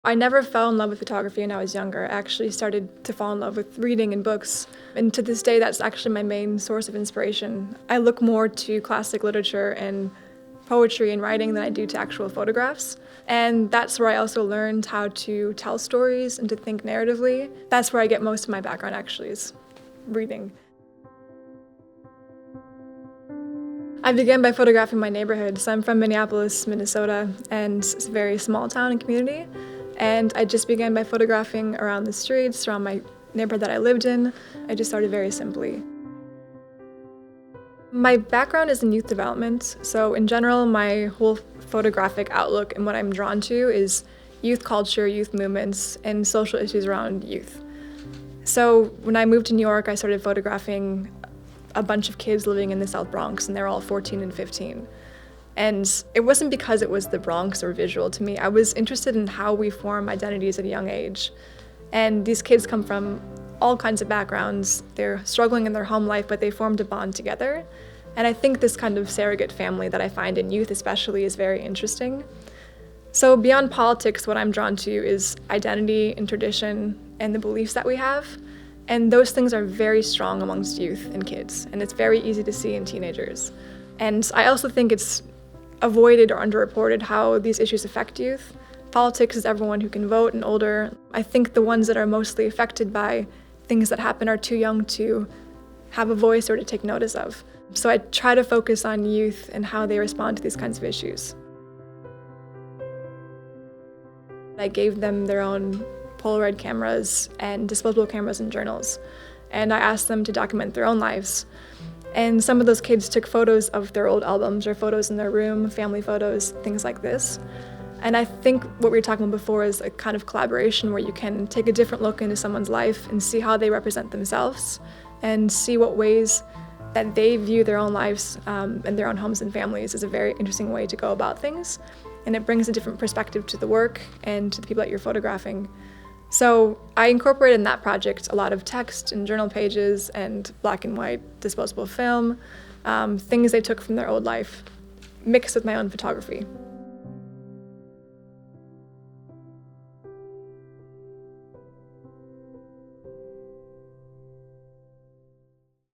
I never fell in love with photography when I was younger. I actually started to fall in love with reading and books. And to this day, that's actually my main source of inspiration. I look more to classic literature and poetry and writing than I do to actual photographs. And that's where I also learned how to tell stories and to think narratively. That's where I get most of my background, actually, is reading. I began by photographing my neighborhood. So I'm from Minneapolis, Minnesota, and it's a very small town and community. And I just began by photographing around the streets, around my neighborhood that I lived in. I just started very simply. My background is in youth development. So in general, my whole photographic outlook and what I'm drawn to is youth culture, youth movements, and social issues around youth. So when I moved to New York, I started photographing a bunch of kids living in the South Bronx, and they're all 14 and 15. And it wasn't because it was the Bronx or visual to me. I was interested in how we form identities at a young age. And these kids come from all kinds of backgrounds. They're struggling in their home life, but they formed a bond together. And I think this kind of surrogate family that I find in youth especially is very interesting. So beyond politics, what I'm drawn to is identity and tradition and the beliefs that we have. And those things are very strong amongst youth and kids, and it's very easy to see in teenagers. And I also think it's avoided or underreported how these issues affect youth. Politics is everyone who can vote and older. I think the ones that are mostly affected by things that happen are too young to have a voice or to take notice of. So I try to focus on youth and how they respond to these kinds of issues. I gave them their own poloroid cameras and disposable cameras and journals, and I asked them to document their own lives. And some of those kids took photos of their old albums or photos in their room, family photos, things like this. And I think what we were talking about before is a kind of collaboration where you can take a different look into someone's life and see how they represent themselves and see what ways that they view their own lives and their own homes and families is a very interesting way to go about things. And it brings a different perspective to the work and to the people that you're photographing. So I incorporated in that project a lot of text and journal pages and black and white disposable film, things they took from their old life, mixed with my own photography.